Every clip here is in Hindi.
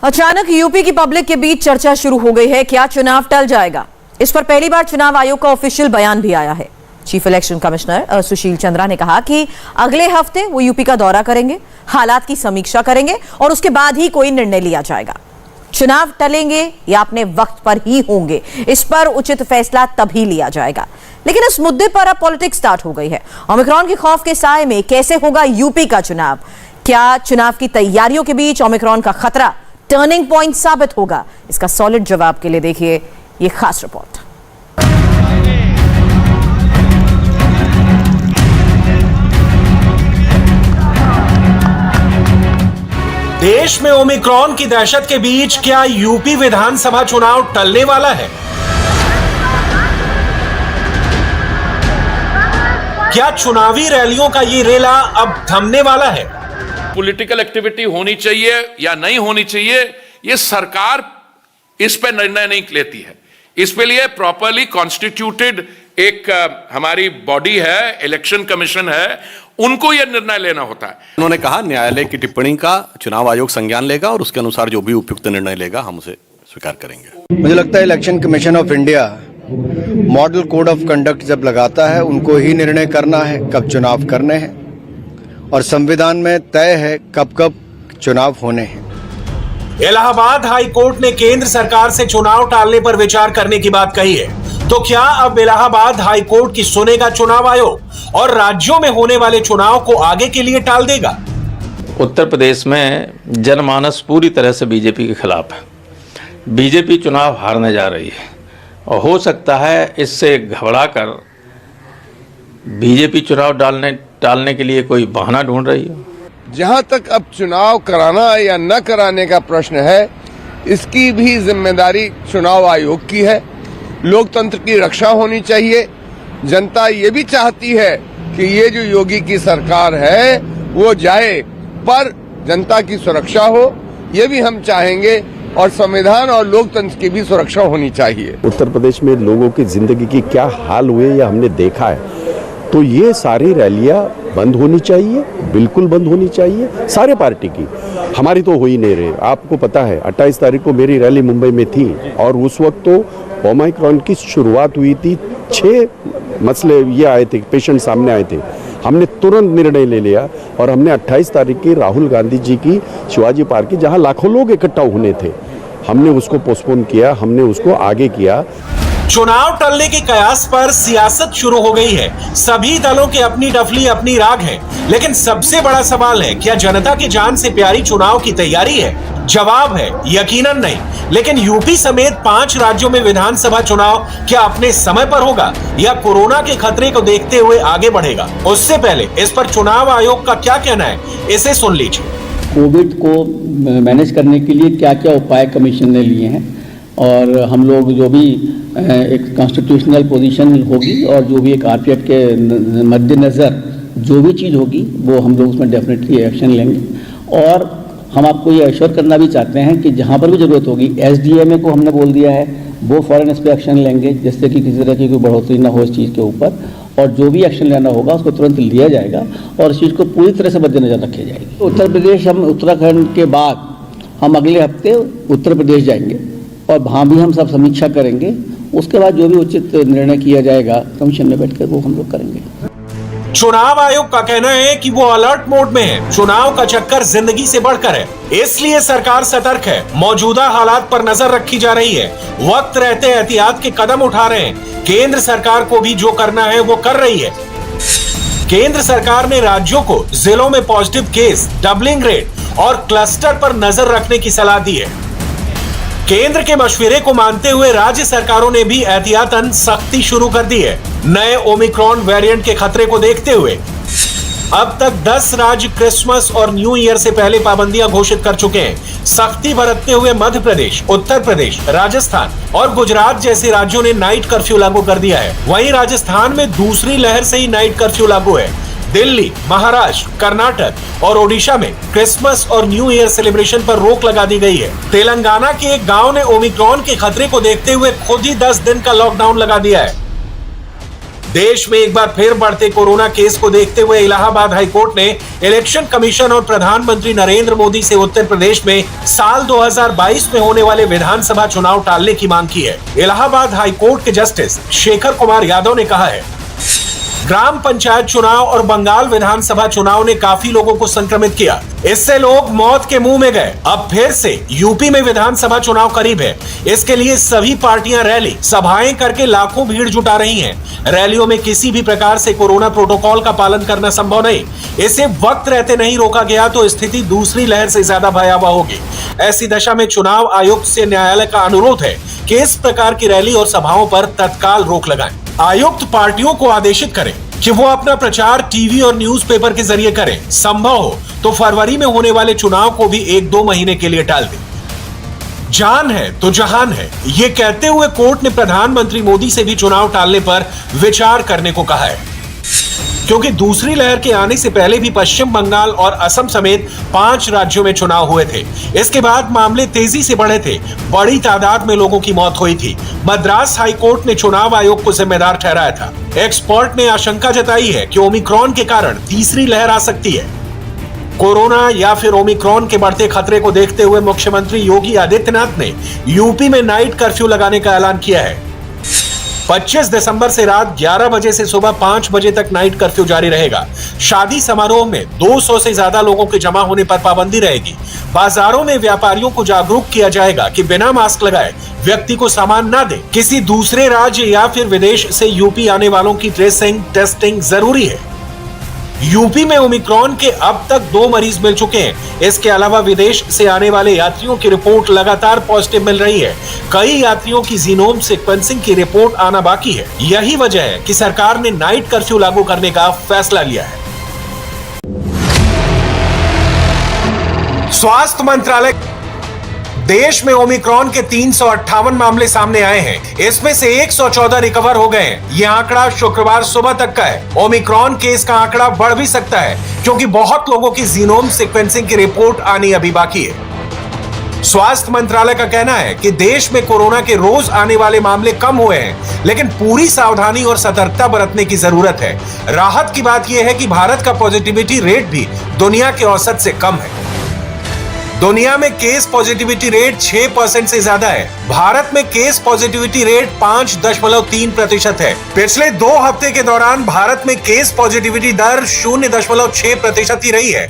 अचानक यूपी की पब्लिक के बीच चर्चा शुरू हो गई है, क्या चुनाव टल जाएगा। इस पर पहली बार चुनाव आयोग का ऑफिशियल बयान भी आया है। Chief election commissioner Sushil Chandra ने कहा कि अगले हफ्ते वो यूपी का दौरा करेंगे, हालात की समीक्षा करेंगे और उसके बाद ही कोई निर्णय लिया जाएगा। चुनाव टलेंगे या अपने वक्त पर ही होंगे, इस पर उचित फैसला तभी लिया जाएगा। लेकिन इस मुद्दे पर अब पॉलिटिक्स स्टार्ट हो गई है। ओमिक्रॉन के खौफ के साए में कैसे होगा यूपी का चुनाव? क्या चुनाव की तैयारियों के बीच ओमिक्रॉन का खतरा टर्निंग पॉइंट साबित होगा? इसका सॉलिड जवाब के लिए देखिए ये खास रिपोर्ट। देश में ओमिक्रॉन की दहशत के बीच क्या यूपी विधानसभा चुनाव टलने वाला है? क्या चुनावी रैलियों का ये रेला अब थमने वाला है? पॉलिटिकल एक्टिविटी होनी चाहिए या नहीं होनी चाहिए, ये सरकार इस पे निर्णय नहीं लेती है। इस पे लिए प्रॉपरली कॉन्स्टिट्यूटेड एक हमारी बॉडी है, इलेक्शन कमीशन है, उनको यह निर्णय लेना होता है। उन्होंने कहा न्यायालय की टिप्पणी का चुनाव आयोग संज्ञान लेगा और उसके अनुसार जो भी उपयुक्त निर्णय लेगा हम उसे स्वीकार करेंगे। मुझे लगता है election commission of India model code of conduct जब लगाता है, उनको ही निर्णय करना है कब चुनाव करने हैं, और संविधान में तय है कब कब चुनाव होने हैं। इलाहाबाद हाई कोर्ट ने केंद्र सरकार से चुनाव टालने पर विचार करने की बात कही है, तो क्या अब इलाहाबाद हाई कोर्ट की सुनेगा चुनाव आयोग और राज्यों में होने वाले चुनाव को आगे के लिए टाल देगा? उत्तर प्रदेश में जनमानस पूरी तरह से बीजेपी के खिलाफ है। बीजेपी चुनाव हारने जा रही है और हो सकता है इससे घबराकर बीजेपी चुनाव टालने के लिए कोई बहाना ढूंढ रही हो। जहां तक अब चुनाव कराना या न कराने का प्रश्न है, इसकी भी जिम्मेदारी चुनाव आयोग की है। लोकतंत्र की रक्षा होनी चाहिए। जनता ये भी चाहती है कि ये जो योगी की सरकार है वो जाए, पर जनता की सुरक्षा हो, ये भी हम चाहेंगे, और संविधान और लोकतंत्र की भी सुरक्षा होनी चाहिए। उत्तर प्रदेश में लोगों की जिंदगी की क्या हाल हुए ये हमने देखा है, तो ये सारी रैलियां बंद होनी चाहिए, बिल्कुल बंद होनी चाहिए। सारे पार्टी की, हमारी तो हो ही नहीं रही। आपको पता है 28 तारीख को मेरी रैली मुंबई में थी और उस वक्त तो ओमिक्रॉन की शुरुआत हुई थी। 6 मसले ये आए थे, पेशेंट सामने आए थे। हमने तुरंत निर्णय ले लिया और हमने 28 तारीख की राहुल गांधी जी की शिवाजी पार्क की, जहां लाखों लोग इकट्ठा होने थे, हमने उसको पोस्टपोन किया, हमने उसको आगे किया। चुनाव टलने के कयास पर सियासत शुरू हो गई है। सभी दलों के अपनी डफली अपनी राग है, लेकिन सबसे बड़ा सवाल है, क्या जनता की जान से प्यारी चुनाव की तैयारी है? जवाब है यकीनन नहीं। लेकिन यूपी समेत 5 राज्यों में विधानसभा चुनाव क्या अपने समय पर होगा या कोरोना के खतरे को देखते हुए आगे बढ़ेगा? उससे पहले इस पर चुनाव आयोग का क्या कहना है, इसे सुन लीजिए। कोविड को मैनेज करने के लिए क्या क्या उपाय कमीशन ने लिए हैं, और हम लोग जो भी एक कॉन्स्टिट्यूशनल पोजीशन होगी और जो भी एक आरपीएफ के मद्देनज़र जो भी चीज़ होगी वो हम लोग उसमें डेफिनेटली एक्शन लेंगे। और हम आपको ये एश्योर करना भी चाहते हैं कि जहाँ पर भी ज़रूरत होगी, एसडीएमए को हमने बोल दिया है, वो फॉरेन इस पर एक्शन लेंगे जिससे कि किसी तरह की कोई बढ़ोतरी ना हो इस चीज़ के ऊपर, और जो भी एक्शन लेना होगा उसको तुरंत लिया जाएगा और इस चीज़ को पूरी तरह से मद्देनजर रखी जाएगी। उत्तर प्रदेश, हम उत्तराखंड के बाद हम अगले हफ्ते उत्तर प्रदेश जाएंगे और वहाँ भी हम सब समीक्षा करेंगे। उसके बाद जो भी उचित निर्णय किया जाएगा कमीशन में बैठकर वो हम लोग करेंगे। चुनाव आयोग का कहना है कि वो अलर्ट मोड में है। चुनाव का चक्कर जिंदगी से बढ़कर है, इसलिए सरकार सतर्क है। मौजूदा हालात पर नजर रखी जा रही है, वक्त रहते एहतियात के कदम उठा रहे हैं। केंद्र सरकार को भी जो करना है वो कर रही है। केंद्र सरकार ने राज्यों को जिलों में पॉजिटिव केस, डबलिंग रेट और क्लस्टर पर नजर रखने की सलाह दी है। केंद्र के मशवरे को मानते हुए राज्य सरकारों ने भी एहतियातन सख्ती शुरू कर दी है। नए ओमिक्रॉन वेरिएंट के खतरे को देखते हुए अब तक 10 राज्य क्रिसमस और न्यू ईयर से पहले पाबंदियां घोषित कर चुके हैं। सख्ती बरतते हुए मध्य प्रदेश, उत्तर प्रदेश, राजस्थान और गुजरात जैसे राज्यों ने नाइट कर्फ्यू लागू कर दिया है। वहीं राजस्थान में दूसरी लहर से ही नाइट कर्फ्यू लागू है। दिल्ली, महाराष्ट्र, कर्नाटक और ओडिशा में क्रिसमस और न्यू ईयर सेलिब्रेशन पर रोक लगा दी गई है। तेलंगाना के एक गांव ने ओमिक्रॉन के खतरे को देखते हुए खुद ही 10 दिन का लॉकडाउन लगा दिया है। देश में एक बार फिर बढ़ते कोरोना केस को देखते हुए इलाहाबाद हाईकोर्ट ने इलेक्शन कमीशन और प्रधानमंत्री नरेंद्र मोदी से उत्तर प्रदेश में साल 2022 में होने वाले विधानसभा चुनाव टालने की मांग की है। इलाहाबाद हाईकोर्ट के जस्टिस शेखर कुमार यादव ने कहा है, ग्राम पंचायत चुनाव और बंगाल विधानसभा चुनाव ने काफी लोगों को संक्रमित किया। इससे लोग मौत के मुंह में गए। अब फिर से यूपी में विधानसभा चुनाव करीब है। इसके लिए सभी पार्टियां रैली, सभाएं करके लाखों भीड़ जुटा रही हैं। रैलियों में किसी भी प्रकार से कोरोना प्रोटोकॉल का पालन करना संभव नहीं। इसे वक्त रहते नहीं रोका गया तो स्थिति दूसरी लहर से ज्यादा भयावह होगी। ऐसी दशा में चुनाव आयुक्त से न्यायालय का अनुरोध है कि इस प्रकार की रैली और सभाओं पर तत्काल रोक लगाएं। आयुक्त पार्टियों को आदेशित करें कि वो अपना प्रचार टीवी और न्यूज़पेपर के जरिए करें। संभव हो तो फरवरी में होने वाले चुनाव को भी 1-2 महीने के लिए टाल दें। जान है तो जहान है, ये कहते हुए कोर्ट ने प्रधानमंत्री मोदी से भी चुनाव टालने पर विचार करने को कहा है, क्योंकि दूसरी लहर के आने से पहले भी पश्चिम बंगाल और असम समेत 5 राज्यों में चुनाव हुए थे। इसके बाद मामले तेजी से बढ़े थे। बड़ी तादाद में लोगों की मौत हुई थी। मद्रास हाईकोर्ट ने चुनाव आयोग को जिम्मेदार ठहराया था। एक्सपर्ट ने आशंका जताई है कि ओमिक्रॉन के कारण तीसरी लहर आ सकती है। कोरोना या फिर ओमिक्रॉन के बढ़ते खतरे को देखते हुए मुख्यमंत्री योगी आदित्यनाथ ने यूपी में नाइट कर्फ्यू लगाने का ऐलान किया है। 25 दिसंबर से रात 11 बजे से सुबह 5 बजे तक नाइट कर्फ्यू जारी रहेगा। शादी समारोह में 200 से ज्यादा लोगों के जमा होने पर पाबंदी रहेगी। बाजारों में व्यापारियों को जागरूक किया जाएगा कि बिना मास्क लगाए व्यक्ति को सामान न दे। किसी दूसरे राज्य या फिर विदेश से यूपी आने वालों की ट्रेसिंग, टेस्टिंग जरूरी है। यूपी में ओमिक्रॉन के अब तक 2 मरीज मिल चुके हैं। इसके अलावा विदेश से आने वाले यात्रियों की रिपोर्ट लगातार पॉजिटिव मिल रही है। कई यात्रियों की जीनोम सीक्वेंसिंग की रिपोर्ट आना बाकी है। यही वजह है कि सरकार ने नाइट कर्फ्यू लागू करने का फैसला लिया है। स्वास्थ्य मंत्रालय, देश में ओमिक्रॉन के 358 मामले सामने आए हैं। इसमें से 114 रिकवर हो गए हैं। यह आंकड़ा शुक्रवार सुबह तक का है। ओमिक्रॉन केस का आंकड़ा बढ़ भी सकता है, क्योंकि बहुत लोगों की जीनोम सीक्वेंसिंग की रिपोर्ट आनी अभी बाकी है। स्वास्थ्य मंत्रालय का कहना है कि देश में कोरोना के रोज आने वाले मामले कम हुए हैं, लेकिन पूरी सावधानी और सतर्कता बरतने की जरूरत है। राहत की बात यह है कि भारत का पॉजिटिविटी रेट भी दुनिया के औसत से कम है। दुनिया में केस पॉजिटिविटी रेट 6% से ज्यादा है। भारत में केस पॉजिटिविटी रेट 5.3% है। पिछले 2 हफ्ते के दौरान भारत में केस पॉजिटिविटी दर 0.6% ही रही है।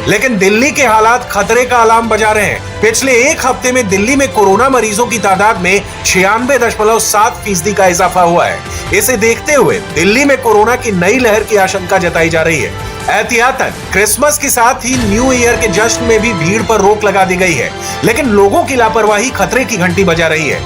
लेकिन दिल्ली के हालात खतरे का अलार्म बजा रहे हैं। पिछले 1 हफ्ते में दिल्ली में कोरोना मरीजों की तादाद में 96.7% का इजाफा हुआ है। इसे देखते हुए दिल्ली में कोरोना की नई लहर की आशंका जताई जा रही है। एहतियातन क्रिसमस के साथ ही न्यू ईयर के जश्न में भी भीड़ पर रोक लगा दी गई है, लेकिन लोगों की लापरवाही खतरे की घंटी बजा रही है।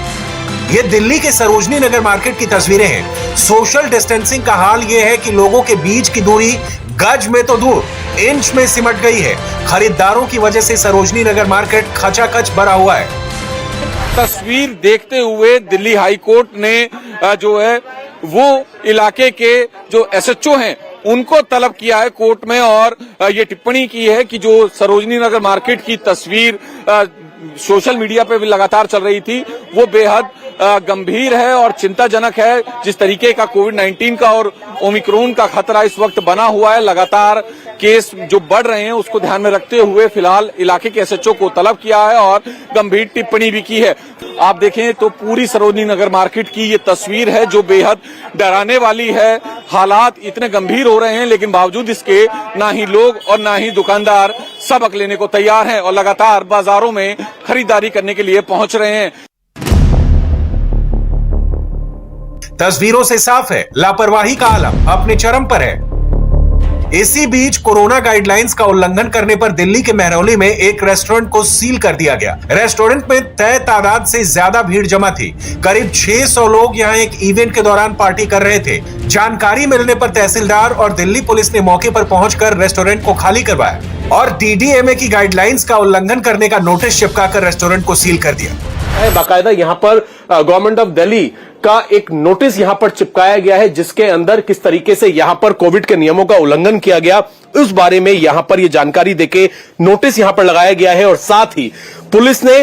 ये दिल्ली के सरोजनी नगर मार्केट की तस्वीरें हैं। सोशल डिस्टेंसिंग का हाल ये है कि लोगों के बीच की दूरी गज में तो दूर, इंच में सिमट गई है। खरीदारों की वजह से सरोजनी नगर मार्केट खचाखच भरा हुआ है। तस्वीर देखते हुए दिल्ली हाई कोर्ट ने जो है वो इलाके के जो SHO हैं उनको तलब किया है कोर्ट में, और ये टिप्पणी की है कि जो सरोजनी नगर मार्केट की तस्वीर सोशल मीडिया पे भी लगातार चल रही थी वो बेहद गंभीर है और चिंताजनक है। जिस तरीके का कोविड-19 का और ओमिक्रॉन का खतरा इस वक्त बना हुआ है, लगातार केस जो बढ़ रहे हैं उसको ध्यान में रखते हुए फिलहाल इलाके के SHO को तलब किया है और गंभीर टिप्पणी भी की है। आप देखें तो पूरी सरोजनी नगर मार्केट की ये तस्वीर है जो बेहद डराने वाली है। हालात इतने गंभीर हो रहे हैं, लेकिन बावजूद इसके ना ही लोग और ना ही दुकानदार सबक लेने को तैयार हैं और लगातार बाजारों में खरीदारी करने के लिए पहुंच रहे हैं। तस्वीरों से साफ है, लापरवाही का आलम अपने चरम पर है। इसी बीच कोरोना गाइडलाइंस का उल्लंघन करने पर दिल्ली के महरौली में एक रेस्टोरेंट को सील कर दिया गया। रेस्टोरेंट में तय तादाद से ज्यादा भीड़ जमा थी। करीब 600 लोग यहां एक इवेंट के दौरान पार्टी कर रहे थे। जानकारी मिलने पर तहसीलदार और दिल्ली पुलिस ने मौके पर पहुंचकर रेस्टोरेंट को खाली करवाया और DDMA की गाइडलाइंस का उल्लंघन करने का नोटिस चिपकाकर रेस्टोरेंट को सील कर दिया। बाकायदा यहाँ पर गवर्नमेंट ऑफ दिल्ली का एक नोटिस यहां पर चिपकाया गया है, जिसके अंदर किस तरीके से यहां पर कोविड के नियमों का उल्लंघन किया गया उस बारे में यहां पर यह जानकारी देके नोटिस यहां पर लगाया गया है। और साथ ही पुलिस ने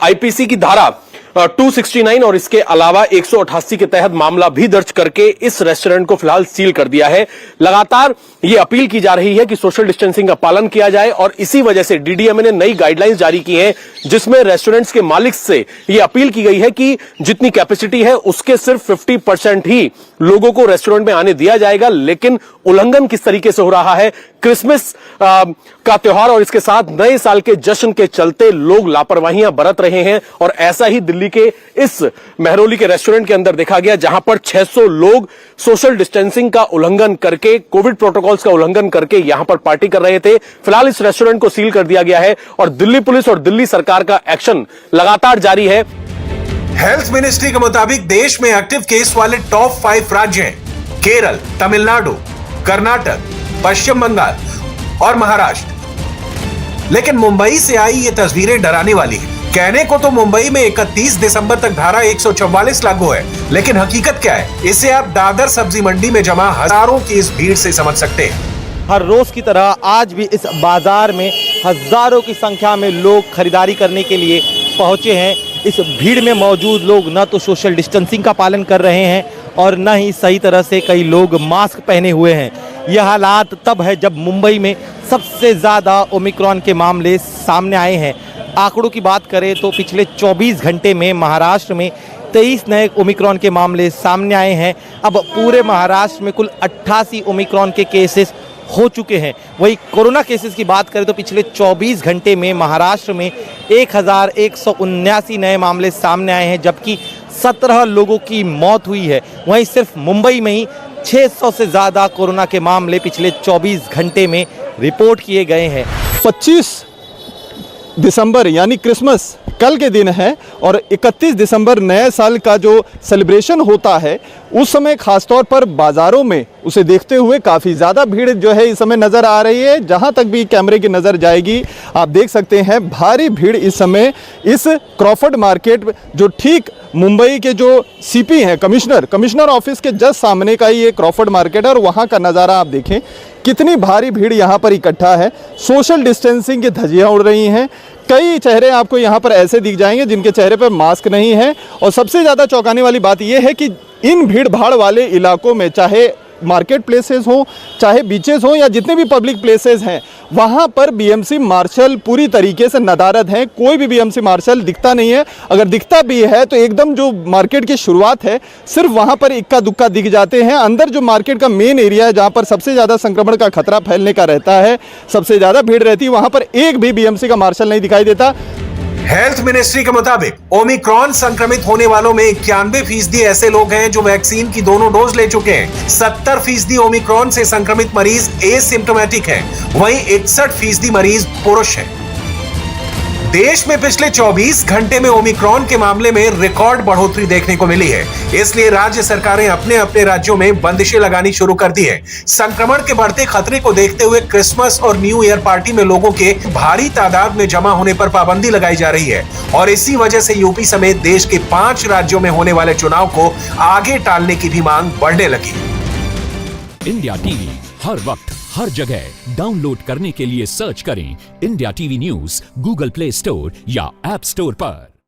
IPC की धारा 269 और इसके अलावा 188 के तहत मामला भी दर्ज करके इस रेस्टोरेंट को फिलहाल सील कर दिया है। लगातार यह अपील की जा रही है कि सोशल डिस्टेंसिंग का पालन किया जाए और इसी वजह से डीडीएमए ने नई गाइडलाइंस जारी की हैं, जिसमें रेस्टोरेंट्स के मालिक से यह अपील की गई है कि जितनी कैपेसिटी है उसके सिर्फ 50% ही लोगों को रेस्टोरेंट में आने दिया जाएगा। लेकिन उल्लंघन किस तरीके से हो रहा है, क्रिसमस का त्योहार और इसके साथ नए साल के जश्न के चलते लोग लापरवाहियां बरत रहे हैं और ऐसा ही दिल्ली के इस मेहरौली के रेस्टोरेंट के अंदर देखा गया, जहां पर 600 लोग सोशल डिस्टेंसिंग का उल्लंघन करके, कोविड प्रोटोकॉल्स का उल्लंघन करके यहां पर पार्टी कर रहे थे। फिलहाल इस रेस्टोरेंट को सील कर दिया गया है और दिल्ली पुलिस और दिल्ली सरकार का एक्शन लगातार जारी है। हेल्थ मिनिस्ट्री के मुताबिक देश में एक्टिव केस वाले टॉप 5 राज्य हैं केरल, तमिलनाडु, कर्नाटक, पश्चिम बंगाल और महाराष्ट्र। लेकिन मुंबई से आई ये तस्वीरें डराने वाली हैं। कहने को तो मुंबई में 31 दिसंबर तक धारा 144 लागू है, लेकिन हकीकत क्या है, इसे आप दादर सब्जी मंडी में जमा हजारों की इस भीड़ से समझ सकते हैं। हर रोज की तरह आज भी इस बाजार में हजारों की संख्या में लोग खरीदारी करने के लिए पहुंचे हैं। इस भीड़ में मौजूद लोग न तो सोशल डिस्टेंसिंग का पालन कर रहे हैं और न ही सही तरह से कई लोग मास्क पहने हुए हैं। यह हालात तब है जब मुंबई में सबसे ज़्यादा ओमिक्रॉन के मामले सामने आए हैं। आंकड़ों की बात करें तो पिछले 24 घंटे में महाराष्ट्र में 23 नए ओमिक्रॉन के मामले सामने आए हैं। अब पूरे महाराष्ट्र में कुल 88 ओमिक्रॉन के केसेस हो चुके हैं। वही कोरोना केसेस की बात करें तो पिछले 24 घंटे में महाराष्ट्र में 1179 नए मामले सामने आए हैं, जबकि 17 लोगों की मौत हुई है। वहीं सिर्फ मुंबई में ही 600 से ज़्यादा कोरोना के मामले पिछले 24 घंटे में रिपोर्ट किए गए हैं। 25 दिसंबर यानी क्रिसमस कल के दिन है और 31 दिसंबर नए साल का जो सेलिब्रेशन होता है, उस समय खासतौर पर बाज़ारों में उसे देखते हुए काफ़ी ज़्यादा भीड़ जो है इस समय नज़र आ रही है। जहां तक भी कैमरे की नज़र जाएगी आप देख सकते हैं भारी भीड़ इस समय इस क्रॉफर्ड मार्केट जो ठीक मुंबई के जो सीपी हैं, कमिश्नर ऑफिस के जस्ट सामने का ही ये क्रॉफर्ड मार्केट है और वहाँ का नज़ारा आप देखें कितनी भारी भीड़ यहाँ पर इकट्ठा है। सोशल डिस्टेंसिंग की धज्जियाँ उड़ रही हैं। कई चेहरे आपको यहाँ पर ऐसे दिख जाएंगे जिनके चेहरे पर मास्क नहीं है। और सबसे ज़्यादा चौंकाने वाली बात यह है कि इन भीड़ भाड़ वाले इलाकों में चाहे मार्केट प्लेसेस हों, चाहे बीचेस हों या जितने भी पब्लिक प्लेसेस हैं, वहाँ पर बीएमसी मार्शल पूरी तरीके से नदारद हैं। कोई भी बीएमसी मार्शल दिखता नहीं है। अगर दिखता भी है तो एकदम जो मार्केट की शुरुआत है सिर्फ वहाँ पर इक्का दुक्का दिख जाते हैं। अंदर जो मार्केट का मेन एरिया है जहाँ पर सबसे ज़्यादा संक्रमण का खतरा फैलने का रहता है, सबसे ज़्यादा भीड़ रहती है, वहाँ पर एक भी बीएमसी का मार्शल नहीं दिखाई देता। हेल्थ मिनिस्ट्री के मुताबिक ओमिक्रॉन संक्रमित होने वालों में 91% ऐसे लोग हैं जो वैक्सीन की दोनों डोज ले चुके हैं। 70% ओमिक्रॉन से संक्रमित मरीज एसिम्प्टोमेटिक हैं, वहीं 61% मरीज पुरुष हैं। देश में पिछले 24 घंटे में ओमिक्रॉन के मामले में रिकॉर्ड बढ़ोतरी देखने को मिली है। इसलिए राज्य सरकारें अपने अपने राज्यों में बंदिशें लगानी शुरू कर दी है। संक्रमण के बढ़ते खतरे को देखते हुए क्रिसमस और न्यू ईयर पार्टी में लोगों के भारी तादाद में जमा होने पर पाबंदी लगाई जा रही है और इसी वजह से यूपी समेत देश के 5 राज्यों में होने वाले चुनाव को आगे टालने की भी मांग बढ़ने लगी। इंडिया टीवी हर वक्त हर जगह डाउनलोड करने के लिए सर्च करें India TV news Google play store या ऐप स्टोर पर।